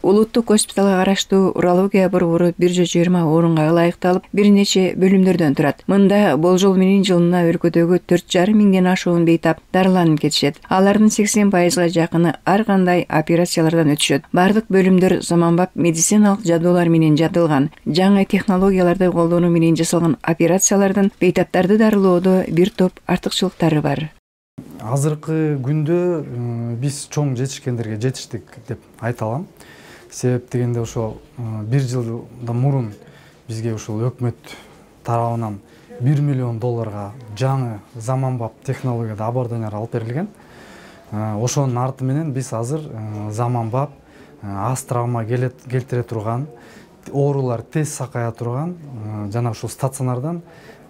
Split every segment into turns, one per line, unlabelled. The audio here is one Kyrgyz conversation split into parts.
Улуттук госпиталга караштуу урология борбору 120 орунга ылайыкталып, бир нече бөлүмдөрдөн турат. Мында болжол менен жылына өлкөдөгү 4,5 миңден ашуун бейтап дарыланып кетишет. Алардын 80%га жакыны ар кандай операциялардан өтүшөт. Бардык бөлүмдөр заманбап медициналык жабдуулар менен жабдылган. Жаңы технологияларды колдонуу менен жасалган операциялардын бейтаптарды дарылоодо бир топ артыкчылыктары бар.
Азыркы күндө биз чоң жетишкендерге жетиштик деп айта алам. Себеп дегенде ошол бир жылдан мурун бизге ушул өкмөт тарабынан $1 миллион жаңы заманбап технологияда абордонер алып берилген. Ошонун арты менен биз азыр заманбап аз травма келтире турган, оорулар тез сакая турган жана ушул стационардан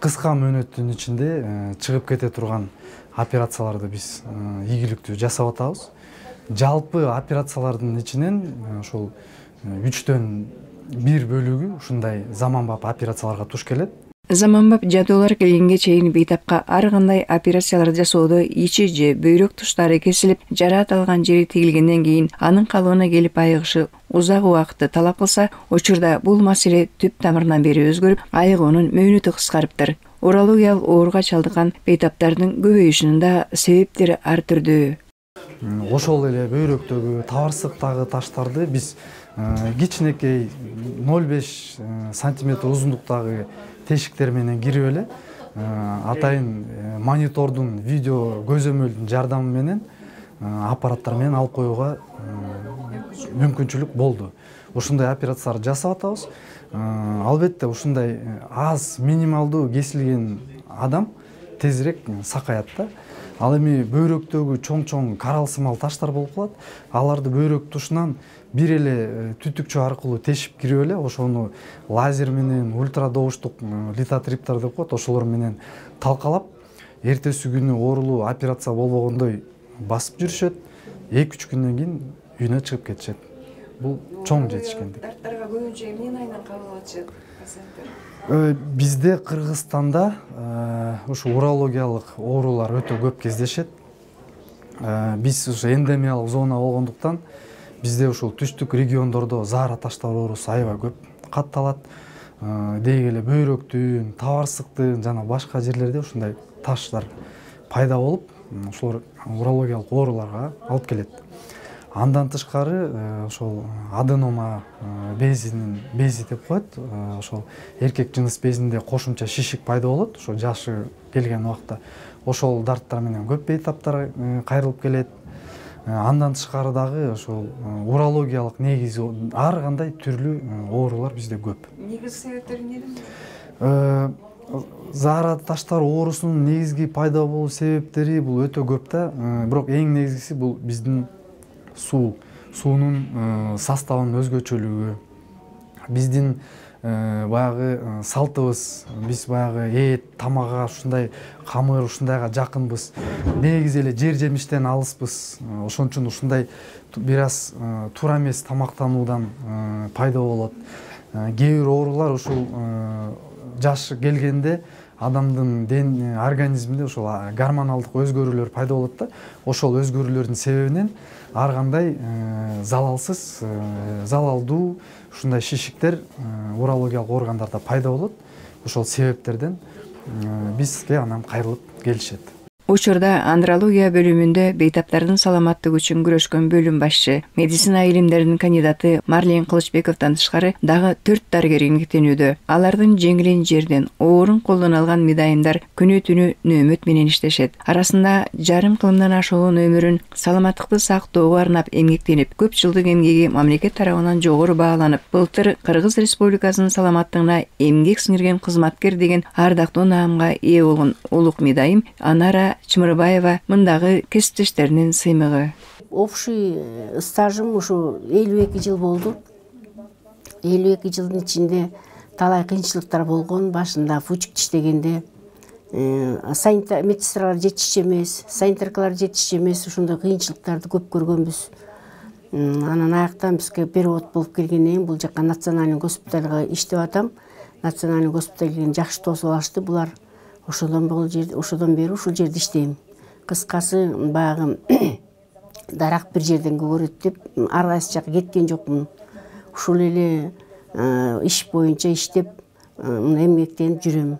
кыска мөөнөттүн ичинде чыгып кете турган операцияларды биз ийгиликтүү жасап атабыз. Жалпы операциялардын ичинен ушул 1/3 бөлүгү ушундай заманбап операцияларга туш келет.
Заманбап жабдуулар келгенге чейин бейтапка ар кандай операцияларды жасоодо ичи же бөйрөк туштары кесилип, жараат алган жери тигилгенден кийин анын калыбына келип айыгышы узак убакытты талап кылса, учурда бул маселе түп тамырынан бери өзгөрүп, айыгуунун мөөнөтү кыскарыптыр. Урологиялык ооруга чалдыккан бейтаптардын көбөйүшүнүн да себептери ар түрдүү.
Ошол эле бөйрөктөгү, табарсыктагы таштарды биз кичинекей 0,5 сантиметр узундуктагы тешиктер менен кирип эле атайын монитордун видео көзөмөлдүн жардамы менен аппараттар менен алып коюуга мүмкүнчүлүк болду. Ушундай операциялар жасап атабыз. Албетте ушундай аз минималдуу кесилген адам тезирээк сакаят да. Ал эми бөйрөктөгү чоң каралсымал таштар болуп калат. Аларды бөйрөк тушунан бир эле түтүкчө аркылуу тешип кирип эле, ошону лазер менен, ультрадобуштук литотриптер деп коет, ошолор менен талкалап, эртеси күнү оорулуу операция болбогондой басып жүрүшөт. 2-3 күндөн кийин үйүнө чыгып кетишет. Бул чоң жетишкендик.
Дарттарга көбүнчө эмнени айнан кабыл алышат пациенттер?
Бизде Кыргызстанда ушу урологиялык оорулар өтө көп кездешет. Биз ушу эндемиялык зона болгондуктан бизде ушул түштүк региондордо заара таштар оорусу аябай көп катталат. Деги эле бөйрөктүн, табарсыктын жана башка жерлерде ушундай таштар пайда болуп, ошолор урологиялык ооруларга алып келет. Андан тышкары ошол аденома бези деп коет. Ошол эркек жыныс безинде кошумча шишик пайда болот. Ошо жашы келген убакта ошол дарттар менен көп бейтаптар кайрылып келет. Андан тышкары дагы ошол урологиялык негизи ар кандай түрлүү оорулар бизде көп.
Негизги себептери эмнеде?
Заара таштар оорусунун негизги пайда болуу себептери бул өтө көп да. Бирок эң негизгиси бул биздин суунун составынын өзгөчөлүгү. Биздин баягы салтыбыз, биз баягы эт, тамакка ушундай камыр, ушундайга жакынбыз. Негизи эле жер жемиштен алыспыз. Ошон үчүн ушундай бир аз туура эмес тамактануудан пайда болот. Кээ бир оорулар ушул жаш келгенде адамдын организминде ушул гормоналдык өзгөрүүлөр пайда болот да. Ошол өзгөрүүлөрдүн себебинен ар кандай залалдуу ушундай шишиктер урологиялык органдарда пайда болот. Ошол себептерден бизге анан кайрылып келишет.
Учурда андрология бөлүмүндө бейтаптардын саламаттыгы үчүн күрөшкөн бөлүм башчы, медицина илимдеринин кандидаты Марлен Кылычбековдон тышкары дагы 4 дарыгер эмгектенүүдө. Алардын жеңилен жерден оорун колдоно алган медайымдар күнү-түнү нөөмөт менен иштешет. Арасында жарым кылымдан ашуун өмүрүн саламаттыкты сактоого арнап эмгектенип, көп жылдык эмгеги мамлекет тарабынан жогору бааланып, былтыр Кыргыз Республикасынын саламаттыгына эмгек сиңирген кызматкер деген ардактуу наамга ээ болгон улук медайым Анара Чымырбаева мындагы кесиптештеринин сыймыгы.
Общий стажым ушу 52 жыл болду. 52 жылдын ичинде талай кыйынчылыктар болгон. Башында фучик иштегенде медсестралар жетишчү эмес, санитаркалар жетишчү эмес, ушундай кыйынчылыктарды көп көргөнбүз. Анан аяктан бизге перевод болуп келгенден кийин бул жакка национальный госпитальга иштеп атам. Национальный госпитальга жакшы тосуп алышты булар. Ошодон бери ушул жерде иштейм. Кыскасы баягы дарак бир жерден көрөт деп ар кайсы жака кеткен жокмун. Ушул эле иш боюнча иштеп эмгектенип жүрөм.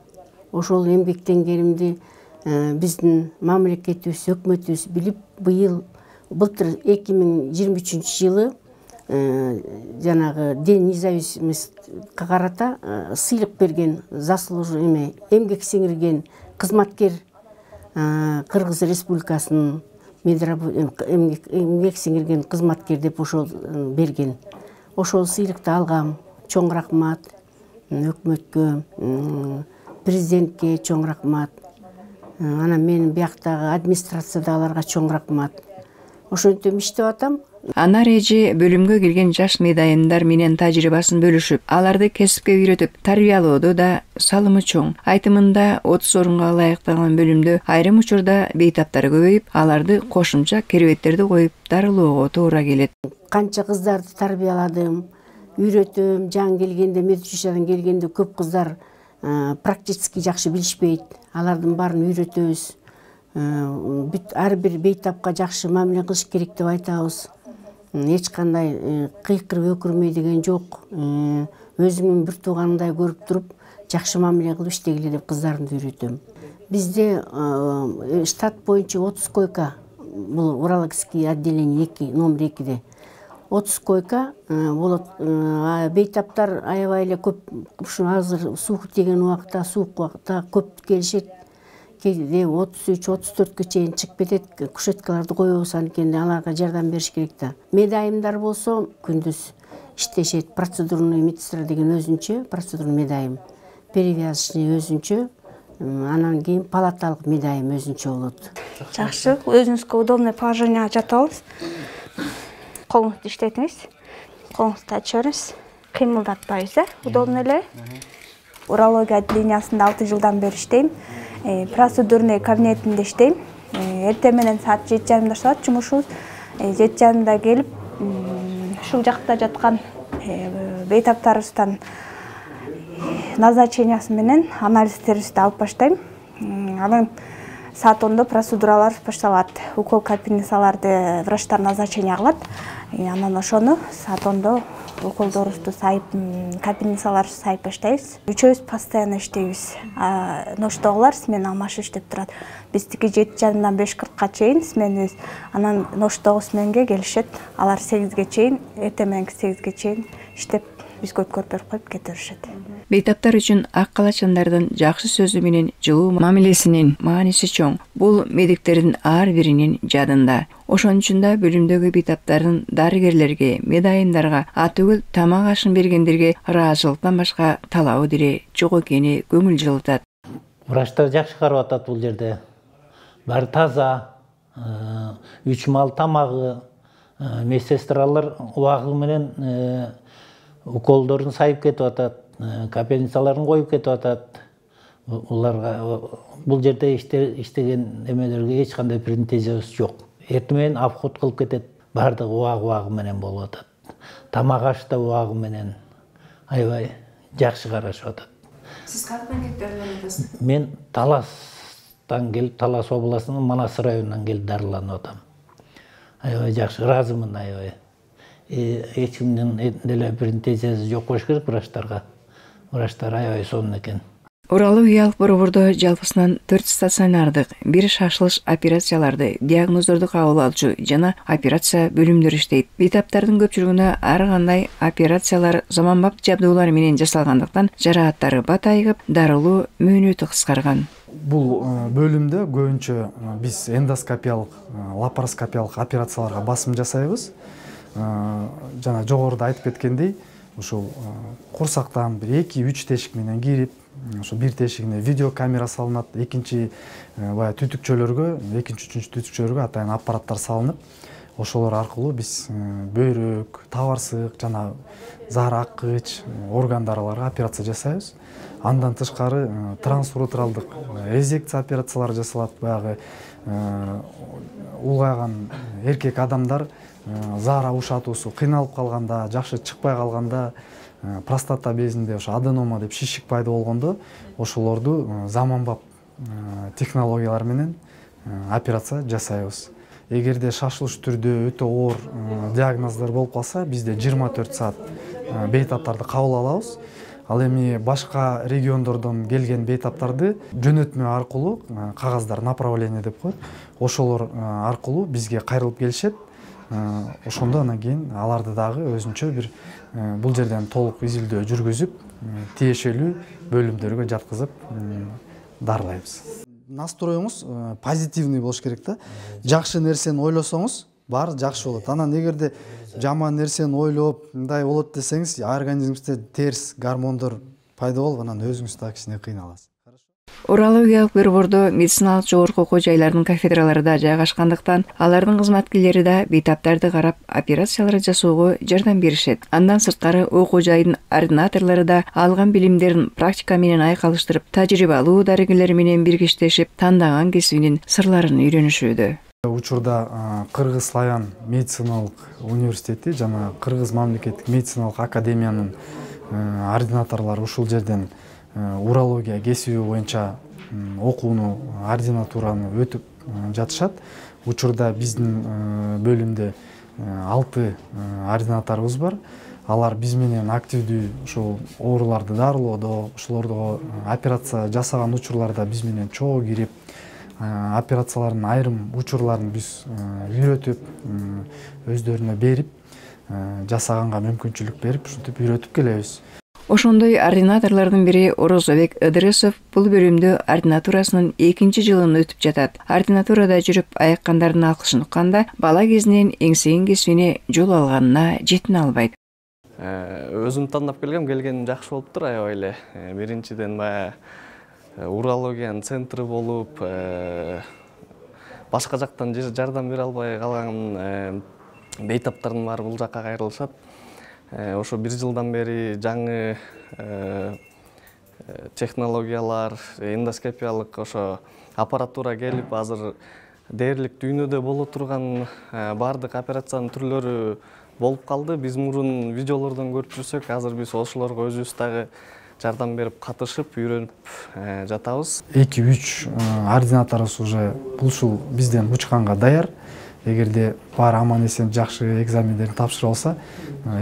Ошол эмгектенгенимди биздин мамлекетибиз, өкмөтүбүз билип, былтыр 2023 жылы жанагы День независимостька карата сыйлык берген, эмгек сиңирген кызматкер Кыргыз Республикасынын эмгек сиңирген кызматкер деп ошол берген. Ошол сыйлыкты алгам. Чоң рахмат өкмөткө, президентке чоң рахмат. Анан менин бияктагы администрациядагыларга чоң рахмат. Ошентип иштеп атам.
Анар эжи бөлүмгө келген жаш медайымдар менен тажрыйбасын бөлүшүп, аларды кесипке үйрөтүп, тарбиялоодо да салымы чоң. Айтымында 30 орунга ылайыкталган бөлүмдө айрым учурда бейтаптар көбөйүп, аларды кошумча керебеттерди коюп дарылоого туура келет.
Канча кыздарды тарбияладым, үйрөтөм. Жаңы келгенде, медучилищеден келгенде көп кыздар практически жакшы билишпейт. Алардын баарын үйрөтөбүз. Ар бир бейтапка жакшы мамиле кылыш керек деп айтабыз. Эч кандай кыйкырып өкүрмөй деген жок. Өзүмдүн бир тууганымдай көрүп туруп, жакшы мамиле кылып иштегиле деп кыздарды үйрөтөм. Бизде штат боюнча 30 койка, бул урологический отделение номер 2-де 30 койка болот. Бейтаптар аябай эле көп, ушу азыр суук тиген убакта, суук убакта көп келишет. Кээде 33-34-кө чейин чыгып кетет. Кушеткаларды коебуз, анткени аларга жардам бериш керек да. Медайымдар болсо күндүз иштешет. Процедурный медсестра деген өзүнчө, процедурный медайым. Перевязочный өзүнчө, анан кийин палаталык медайым өзүнчө болот.
Жакшы, өзүңүзгө удобный положенияга жатабыз. Колуңузду иштетиңиз. Колуңузду ачып бериңиз. Кыймылдатпайбыз, удобный эле. Урология отделениясында 6 жылдан бери иштейм. Процедурный кабинетинде иштейм. Эртең менен саат 7:30 башталат жумушубуз. 7:30 келип, ушул жакта жаткан бейтаптарыбыздан назначениясы менен анализтерибизди алып баштайм. Анан саат 10 процедуралар башталат. Укол капельницаларды врачтар назначение кылат. Анан ошону саат 10 уколдорубузду сайып, капельницаларды сайып баштайбыз. Үчөөбүз постоянно иштейбиз. Ноштогулар смен алмашып иштеп турат. Биздики 7:30-дан 5:40-ка чейин сменибиз. Анан ноштогу сменге келишет. Алар 8-ге чейин, эртең мененки 8-ге чейин иштеп, бизге өткөрүп берип коюп кете беришет.
Бейтаптар үчүн ак калачандардын жакшы сөзү менен жылуу мамилесинин мааниси чоң. Бул медиктердин ар биринин жадында. Ошон үчүн да бөлүмдөгү бейтаптардын дарыгерлерге, медайымдарга, атүгүл тамак ашын бергендерге ыраазычылыктан башка талабы дире жок экени көңүл жылытат.
Врачтар жакшы карап атат бул жерде. Баары таза, 3 мал тамагы, медсестралар убагы менен уколдорун сайып кетип атат, капельницаларын коюп кетип атат. Уларга бул жерде иштеген эмелерге эч кандай претензиябыз жок. Эртең менен обход кылып кетет, баардыгы убагы менен болуп атат. Тамак аш да убагы менен аябай жакшы карашып атат.
Сиз кантан келип дарыланасыз?
Мен Таластан келип, Талас областынын Манас районунан келип дарыланып атам. Аябай жакшы, ыраазымын аябай. Эч кимдин деле претензиясы жок болуш керек врачтарга. Врачтар аябай сонун экен.
Урологиялык борбордо жалпысынан 4 стационардык, 1 шашылыш операцияларды, диагноздорду кабыл алчу жана операция бөлүмдөрү иштейт. Бейтаптардын көпчүлүгүнө ар кандай операциялар заманбап жабдуулар менен жасалгандыктан жарааттары батайып, дарылуу мөөнөтү кыскарган.
Бул бөлүмдө көбүнчө биз эндоскопиялык, лапароскопиялык операцияларга басым жасайбыз. Жана жогоруда айтып кеткендей, ушул курсактан 1-2-3 тешик менен кирип, ошо бир тешигине видеокамера салынат, экинчи баягы түтүкчөлөргө, экинчи, үчүнчү түтүкчөлөргө атайын аппараттар салынып, ошолор аркылуу биз бөйрөк, табарсык жана заар аккыч органдарга операция жасайбыз. Андан тышкары трансуретралдык резекция операциялары жасалат. Баягы улгайган эркек адамдар заар агушатуусу кыйналып калганда, жакшы чыкпай калганда, простата безинде ошо аденома деп шишик пайда болгондо, ошолорду заманбап технологиялар менен операция жасайбыз. эгерде шашылыш түрдө өтө оор диагноздар болуп калса, бизде 24 саат бейтаптарды кабыл алабыз. Ал эми башка региондордон келген бейтаптарды жөнөтмө аркылуу, кагаздар направление деп коет, ошолор аркылуу бизге кайрылып келишет. Ошондо анан кийин аларды дагы өзүнчө бир бул жерден толук изилдөө жүргүзүп, тиешелүү бөлүмдөргө жаткызып дарылайбыз. Настроюңуз позитивный болуш керек да. Жакшы нерсени ойлосоңуз, баары жакшы болот. Анан эгерде жаман нерсени ойлоп, мындай болот десеңиз, организмибизде терс гормондор пайда болуп, анан өзүңүз да кичине кыйналасыз.
Урологиялык борбордо медициналык жогорку окуу жайлардын кафедралары да жайгашкандыктан, алардын кызматкерлери да бейтаптарды карап, операциялар жасоого жардам беришет. Андан сырткары окуу жайдын ординаторлору да алган билимдерин практика менен айкалыштырып, тажрыйбалуу дарыгерлер менен биргиштешип, тандаган кесибинин сырларын үйрөнүшүүдө.
Учурда Кыргыз Славян медициналык университети жана Кыргыз мамлекеттик медициналык академиянын ординаторлору ушул жерден урология кесиби боюнча окууну, ординатураны өтүп жатышат. Учурда биздин бөлүмдө 6 ординаторубуз бар. Алар биз менен активдүү ушул ооруларды дарылоодо, ошолордо операция жасаган учурларда биз менен чогуу кирип, операциялардын айрым учурларын биз үйрөтүп, өздөрүнө берип, жасаганга мүмкүнчүлүк берип, ушинтип үйрөтүп келебиз.
Ошондой ординаторлордун бири Орозобек Ыдырысов бул бөлүмдө ординатурасынын 2-нчи жылын өтүп жатат. Ординатурада жүрүп айыккандардын алкышын укканда, бала кезинен эңсеген кесибине жол алганына жетине албайт.
Өзүм тандап келгеним жакшы болуптур аябай эле. Биринчиден баягы урологиянын центри болуп, башка жактан жардам бере албай калган бейтаптардын баары бул жакка кайрылышат. Ошо 1 жылдан бери жаңы технологиялар, эндоскопиялык ошо аппаратура келип, азыр дээрлик дүйнөдө боло турган бардык операциянын түрлөрү болуп калды. Биз мурун видеолордон көрүп жүрсөк, азыр биз ошолорго өзүбүз дагы жардам берип, катышып, үйрөнүп жатабыз.
2-3 ординаторубуз уже ушул бизден учканга даяр. Эгерде баары аман эсен жакшы экзамендерин тапшыра алса,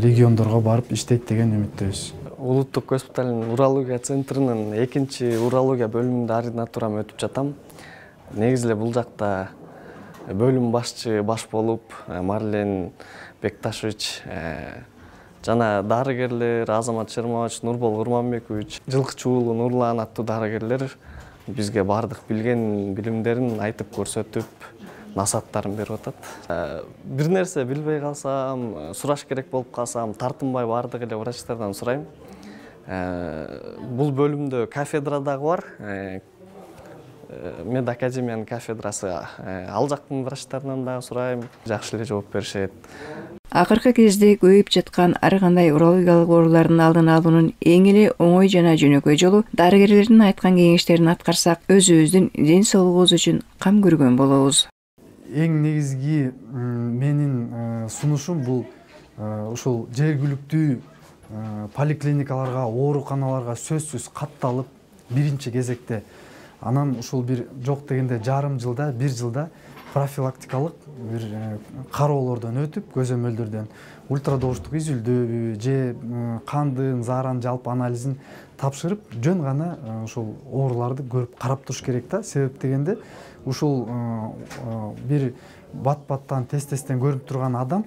региондорго барып иштейт деген үмүттөбүз.
Улуттук госпиталдын урология центринин 2-нчи урология бөлүмүндө ординатурам өтүп жатам. Негизи эле бул жакта бөлүм башчы баш болуп, Марлен Бекташевич жана дарыгерлер Азамат Шермович, Нурбол Курманбекович, Жылкычы уулу Нурлан аттуу дарыгерлер бизге бардык билген билимдерин айтып көрсөтүп, насаттарын берип атат. Бир нерсе билбей калсам, сураш керек болуп калсам, тартынбай бардык эле врачтардан сурайм. Бул бөлүмдө кафедра дагы бар. Мед академиянын кафедрасы. Ал жактын врачтарынан дагы сурайм, жакшы эле жооп беришет.
Акыркы кезде көйүп жаткан ар кандай урологиялык оорулардын алдын алуунун эң эле оңой жана жөнөкөй жолу дарыгерлердин айткан кеңештерин аткарсак, өзүбүздүн ден соолугубуз үчүн кам көргөн болобуз.
Эң негизги менин сунушум бул ушул жергиликтүү поликлиникаларга, ооруканаларга сөзсүз катталып, биринчи кезекте анан ушул бир жок дегенде жарым жылда, 1 жылда профилактикалык бир кароолордон өтүп, көзөмөлдөрдөн ультрадоштук изилдөөбү же кандын, зааранын жалпы анализин тапшырып, жөн гана ушул ооруларды көрүп карап туруш керек да. Себеп дегенде ушул бир бат-баттан, тез-тезден көрүнүп турган адам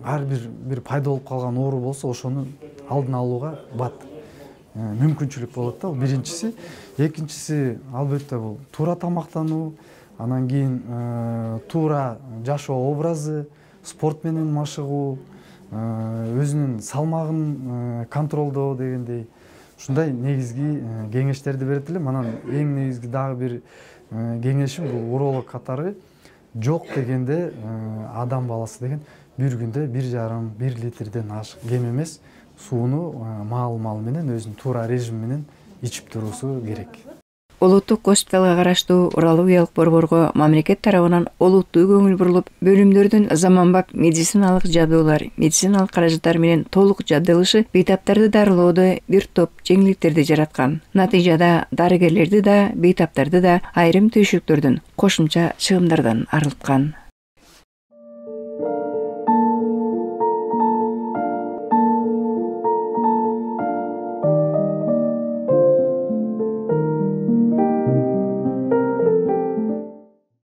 ар бир пайда болуп калган оору болсо, ошону алдын алууга бат мүмкүнчүлүк болот да. Биринчиси, экинчиси албетте бул туура тамактануу, анан кийин туура жашоо образы, спорт менен машыгуу, өзүнүн салмагын контролдоо дегендей ушундай негизги кеңештерди берет элем. Анан эң негизги дагы бир кеңешим бул уролог катары жок дегенде адам баласы деген бир күндө 1,5-1 литрден кем эмес сууну маал менен өзүнүн туура режим менен ичип туруусу керек.
Улуттук госпиталга караштуу урологиялык борборго мамлекет тарабынан олуттуу көңүл бурулуп, бөлүмдөрдүн заманбап медициналык жабдуулар, медициналык каражаттар менен толук жабдылышы бейтаптарды дарылоодо бир топ жеңилдиктерди жараткан. Натыйжада дарыгерлерди да, бейтаптарды да айрым түйшүктөрдүн, кошумча чыгымдардан арылткан.